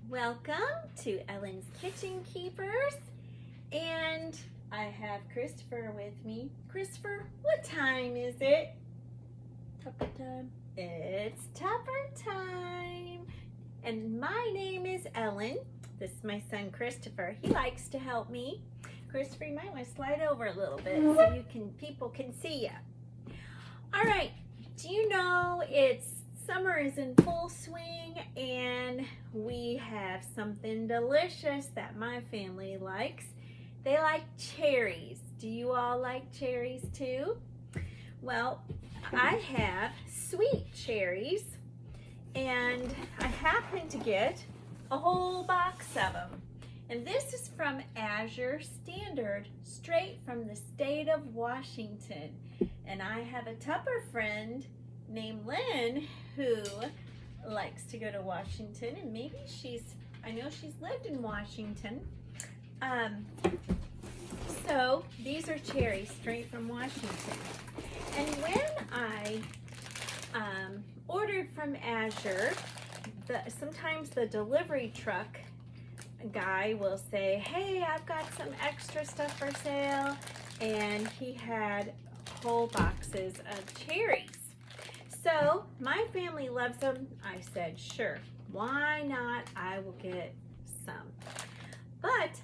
Welcome to Ellen's Kitchen Keepers, and I have Christopher with me. Christopher, what time is it? Tupper time. It's Tupper time. And my name is Ellen. This is my son Christopher. He likes to help me. Christopher, you might want to slide over a little bit so people can see you. All right. Do you know summer is in full swing, and we have something delicious that my family likes. They like cherries. Do you all like cherries too? Well, I have sweet cherries, and I happen to get a whole box of them. And this is from Azure Standard, straight from the state of Washington. And I have a Tupper friend named Lynn who likes to go to Washington, and maybe I know she's lived in Washington. So these are cherries straight from Washington. And when I ordered from Azure, sometimes the delivery truck guy will say, hey, I've got some extra stuff for sale, and he had whole boxes of cherries. So my family loves them. I said, sure, why not? I will get some. But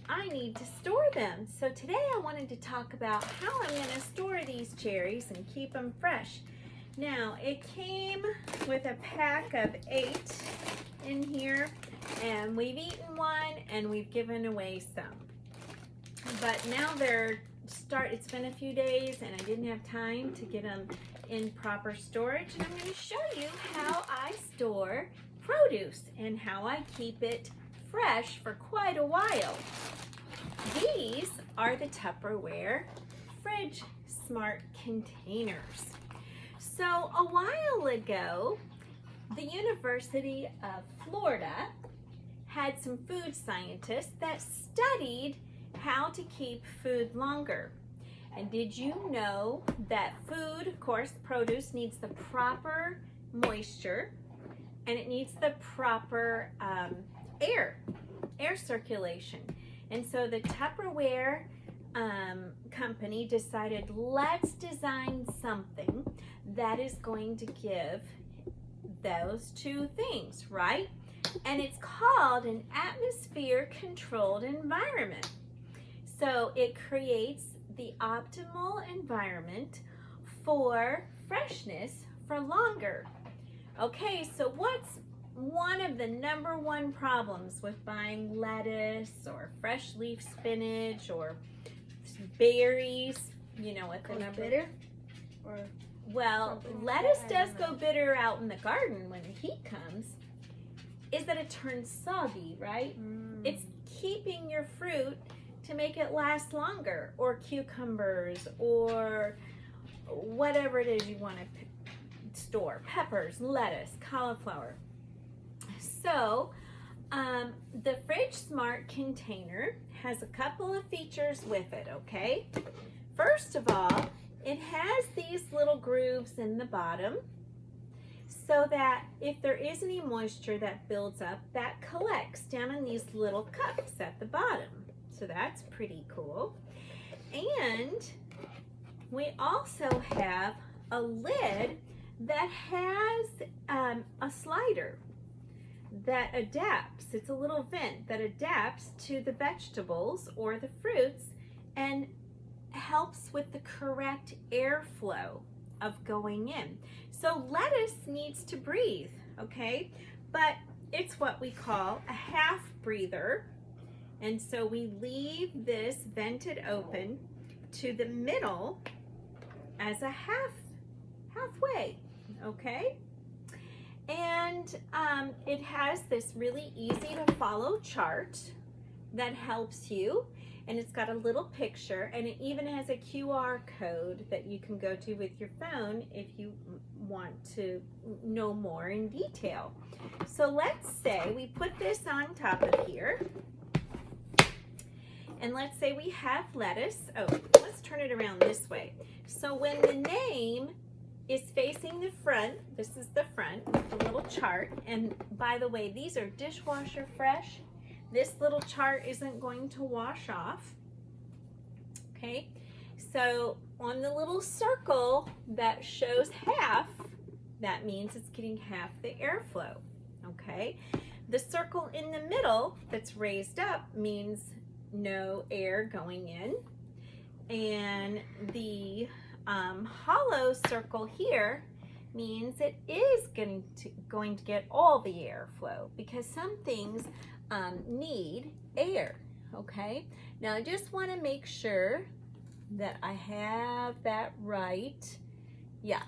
I need to store them. So today I wanted to talk about how I'm going to store these cherries and keep them fresh. Now, it came with a pack of 8 in here, and we've eaten one and we've given away some. But now it's been a few days and I didn't have time to get them in proper storage, and I'm going to show you how I store produce and how I keep it fresh for quite a while. These are the Tupperware Fridge Smart Containers. So a while ago, the University of Florida had some food scientists that studied how to keep food longer. And did you know that food, of course, produce needs the proper moisture, and it needs the proper air circulation. And so the Tupperware company decided, let's design something that is going to give those two things, right? And it's called an atmosphere controlled environment. So it creates the optimal environment for freshness for longer. Okay, so what's one of the #1 problems with buying lettuce or fresh leaf spinach or berries? You know what the number? Bitter? Or well, lettuce does go bitter out in the garden when the heat comes. Is that it turns soggy, right? It's keeping your fruit to make it last longer, or cucumbers, or whatever it is you want to store, peppers, lettuce, cauliflower. So the Fridge Smart Container has a couple of features with it, okay? First of all, it has these little grooves in the bottom so that if there is any moisture that builds up, that collects down in these little cups at the bottom. So that's pretty cool. And we also have a lid that has a slider that adapts. It's a little vent that adapts to the vegetables or the fruits and helps with the correct airflow of going in. So lettuce needs to breathe, okay? But it's what we call a half breather. And so we leave this vented open to the middle as a halfway, okay? And it has this really easy to follow chart that helps you, and it's got a little picture, and it even has a QR code that you can go to with your phone if you want to know more in detail. So let's say we put this on top of here. And let's say we have lettuce. Oh, let's turn it around this way. So when the name is facing the front. This is the front with the little chart. And by the way, these are dishwasher fresh. This little chart isn't going to wash off. Okay, so on the little circle that shows half, that means it's getting half the airflow. Okay, the circle in the middle that's raised up means no air going in, and the hollow circle here means it is going to get all the airflow, because some things need air. Okay, now I just want to make sure that I have that right. Yeah,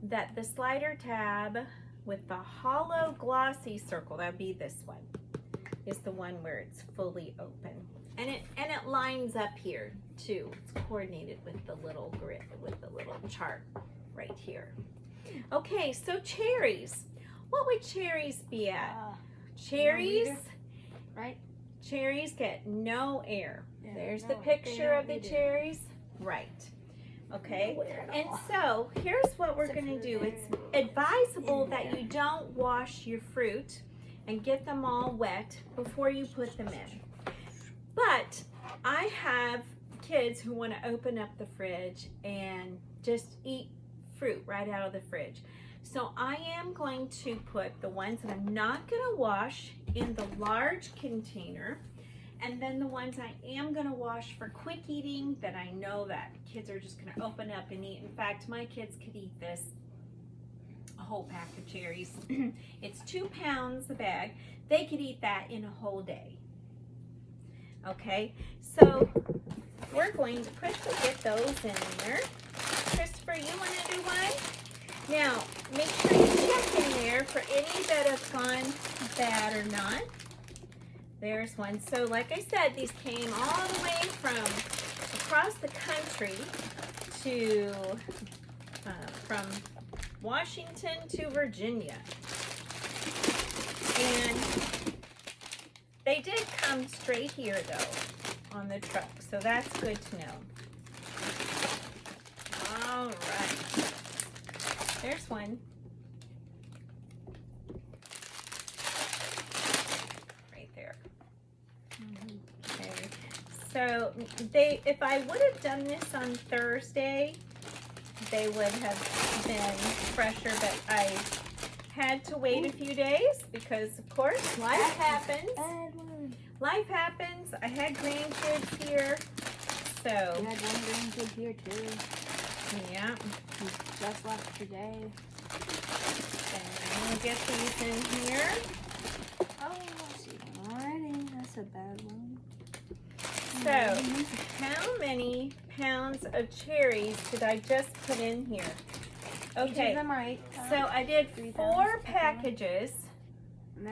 that the slider tab with the hollow glossy circle, that'd be this one, is the one where it's fully open, and it lines up here too. It's coordinated with the little grid, with the little chart right here. Okay, so cherries. What would cherries be at? Cherries, right? Cherries get no air. Yeah, There's no, the picture of the either. cherries. Right. Okay. No air at And all. so here's what we're Except going to for do. there. It's advisable In that there. you don't wash your fruit and get them all wet before you put them in. But I have kids who want to open up the fridge and just eat fruit right out of the fridge. So I am going to put the ones that I'm not going to wash in the large container, and then the ones I am going to wash for quick eating that I know that kids are just going to open up and eat. In fact, my kids could eat this, a whole pack of cherries. It's 2 pounds a bag. They could eat that in a whole day. Okay, so we're going to quickly get those in there. Christopher, you want to do one? Now, make sure you check in there for any that have gone bad or not. There's one. So like I said, these came all the way from across the country to, from Washington to Virginia. And they did come straight here though on the truck, so that's good to know. All right. There's one. Right there. Okay. So if I would have done this on Thursday, they would have been fresher, but I had to wait a few days because, of course, life happens. Bad one. Life happens. I had grandkids here, so You had one grandkid here too. yeah. He just left today. And I'm gonna get these in here. Oh, I see one already. That's a bad one. So, how many pounds of cherries did I just put in here? Each of Okay, them are 8 so I did 3 4 pounds, packages, and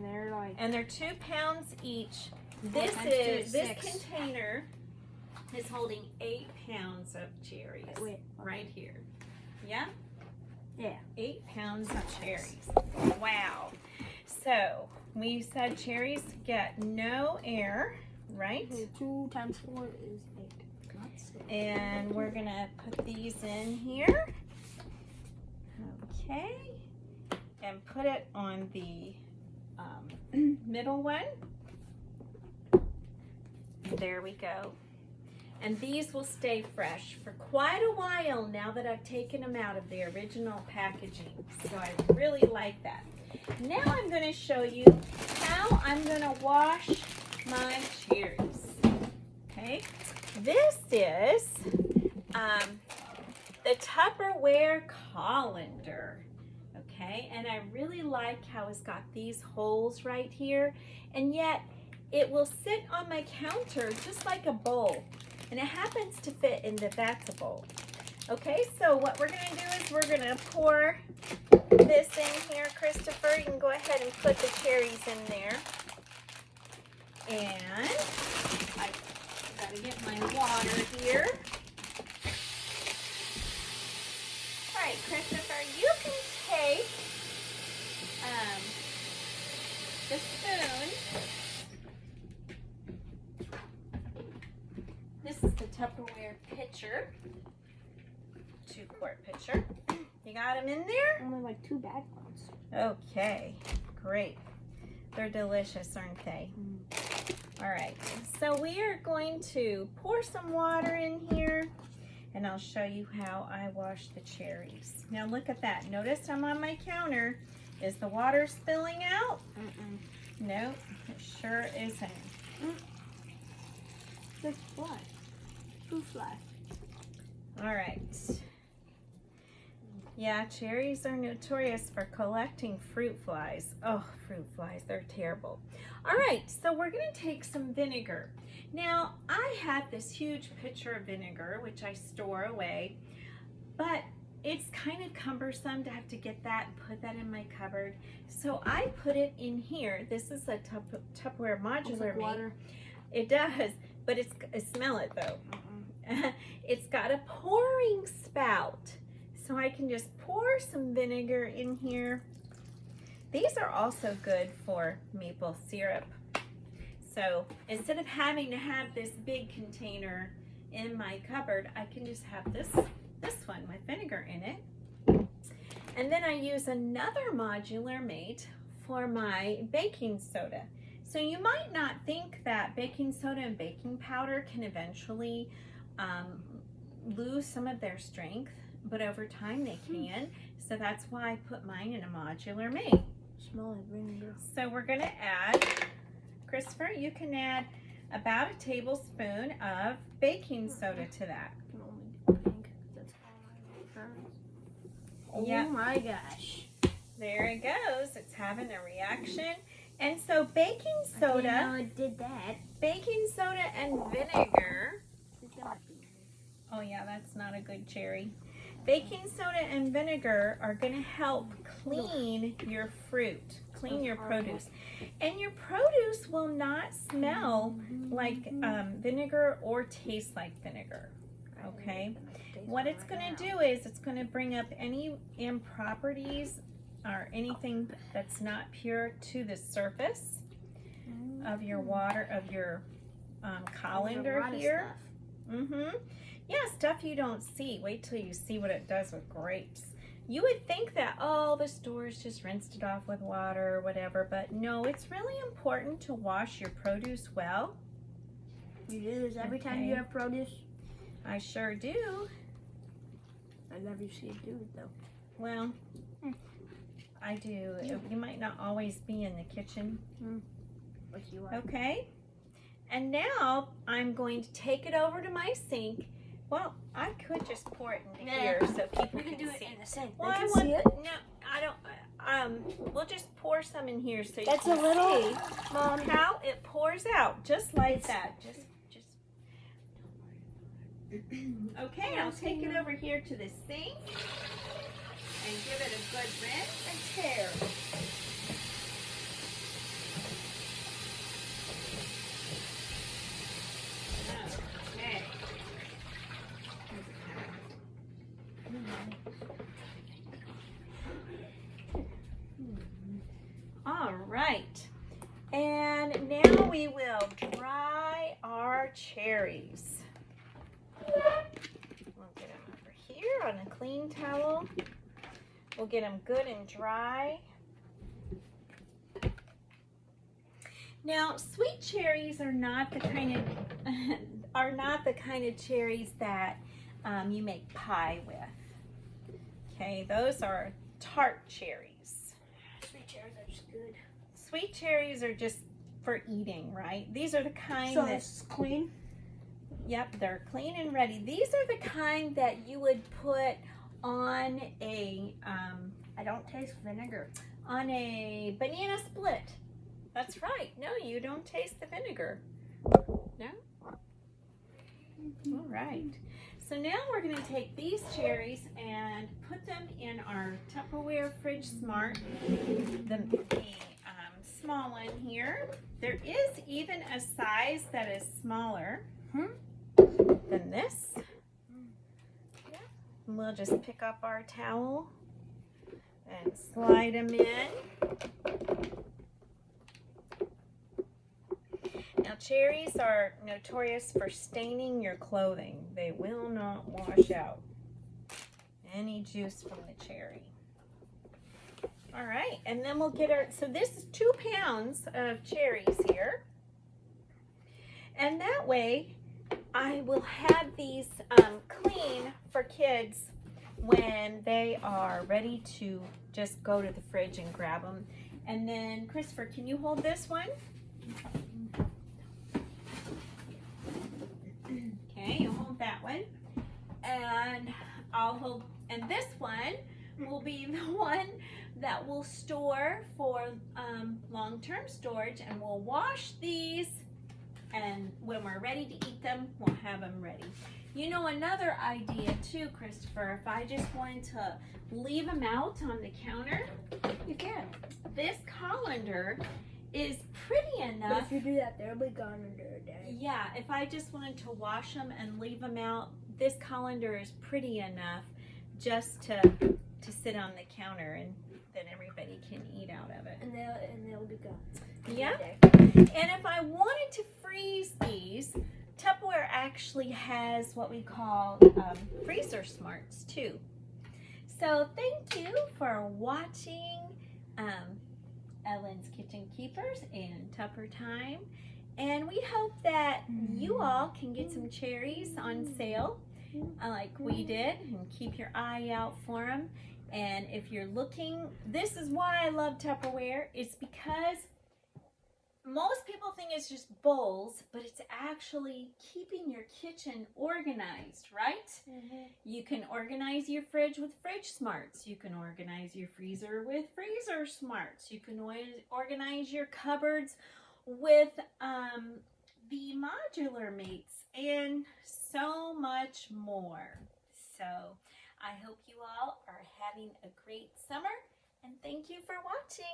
they're like and they're 2 pounds each. 4 This times 2 is is this 6. container is holding 8 pounds of cherries Wait. right here. Yeah? Yeah. 8 pounds of cherries. Wow. So we said cherries get no air, right? 2 times 4 is 8. Not 6. And we're gonna put these in here. Okay. And put it on the middle one. There we go. And these will stay fresh for quite a while now that I've taken them out of the original packaging. So I really like that. Now I'm going to show you how I'm going to wash my cherries. Okay, this is the Tupperware colander. Okay, and I really like how it's got these holes right here, and yet it will sit on my counter just like a bowl. And it happens to fit into that's a bowl. Okay, so what we're gonna do is we're gonna pour this in here. Christopher, you can go ahead and put the cherries in there. And I gotta get my water here. All right, Christopher, you can take the spoon. This is the Tupperware pitcher to 2-quart pitcher. You got them in there? Only like 2 bad ones. Okay, great. They're delicious, aren't they? All right, so we are going to pour some water in here, and I'll show you how I wash the cherries. Now look at that. Notice I'm on my counter. Is the water spilling out? No, it sure isn't. There's fly. Fruit fly. All right. Yeah, cherries are notorious for collecting fruit flies. Oh, fruit flies, they're terrible. All right, so we're gonna take some vinegar. Now, I have this huge pitcher of vinegar, which I store away, but it's kind of cumbersome to have to get that and put that in my cupboard. So I put it in here. This is a Tupperware modular water. It does, but smell it though. It's got a pouring spout. So I can just pour some vinegar in here. These are also good for maple syrup. So instead of having to have this big container in my cupboard, I can just have this one with vinegar in it. And then I use another modular mate for my baking soda. So you might not think that baking soda and baking powder can eventually lose some of their strength, but over time they can. So that's why I put mine in a modular mate. Smell like vinegar. So we're gonna add, Christopher, you can add about a tablespoon of baking soda to that. I can only do pink because that's all my friends. Yep. Oh my gosh. There it goes. It's having a reaction. And so baking I soda, didn't know it did that. baking soda and vinegar. Oh yeah, that's not a good cherry. Baking soda and vinegar are going to help clean your fruit, clean your produce. And your produce will not smell like vinegar or taste like vinegar, okay? What it's going to do is it's going to bring up any impurities or anything that's not pure to the surface of your water, of your colander here. Yeah, stuff you don't see. Wait till you see what it does with grapes. You would think that, oh, the stores just rinsed it off with water or whatever, but no, it's really important to wash your produce well. You do this every time you have produce? I sure do. I never see it do it though. Well, I do. You might not always be in the kitchen. But you are. Okay. And now I'm going to take it over to my sink. Well, I could just pour it into here so people can do see. it in the sink. Well, They I can want, see it. no, I don't. We'll just pour some in here so you That's can a little, see Mom. how it pours out, just like that. Just. Okay, I'll take it over here to the sink and give it a good rinse and tear. Okay. All right, and now we will dry our cherries. We'll get them over here on a clean towel. We'll get them good and dry. Now, sweet cherries are not the kind of cherries that you make pie with. Okay, those are tart cherries. Sweet cherries are just good. Sweet cherries are just for eating, right? These are the kind So that it's clean? Yep, they're clean and ready. These are the kind that you would put on a I don't taste vinegar. on a banana split. That's right. No, you don't taste the vinegar. No? All right. So now we're going to take these cherries and put them in our Tupperware Fridge Smart, the small one here. There is even a size that is smaller than this. And we'll just pick up our towel and slide them in. Now, cherries are notorious for staining your clothing. They will not wash out. any juice from the cherry. All right, and then we'll get our, so this is 2 pounds of cherries here. And that way I will have these clean for kids when they are ready to just go to the fridge and grab them. And then Christopher, can you hold this one? Okay, you hold that one. And I'll hold, and this one will be the one that we'll store for long-term storage, and we'll wash these, and when we're ready to eat them, we'll have them ready. You know, another idea too, Christopher, if I just wanted to leave them out on the counter, You can. this colander is pretty enough. But if you do that, they'll be gone under a day. Yeah, if I just wanted to wash them and leave them out, this colander is pretty enough just to sit on the counter, and then everybody can eat out of it. And they'll be gone. Yeah. And if I wanted to freeze these, Tupperware actually has what we call freezer smarts too. So thank you for watching Ellen's Kitchen Keepers and Tupper Time. And we hope that you all can get some cherries on sale like we did, and keep your eye out for them. And if you're looking, this is why I love Tupperware. It's because most people think it's just bowls, but it's actually keeping your kitchen organized, right? You can organize your fridge with fridge smarts. You can organize your freezer with freezer smarts. You can organize your cupboards with the modular mates, and so much more. So I hope you all are having a great summer, and thank you for watching.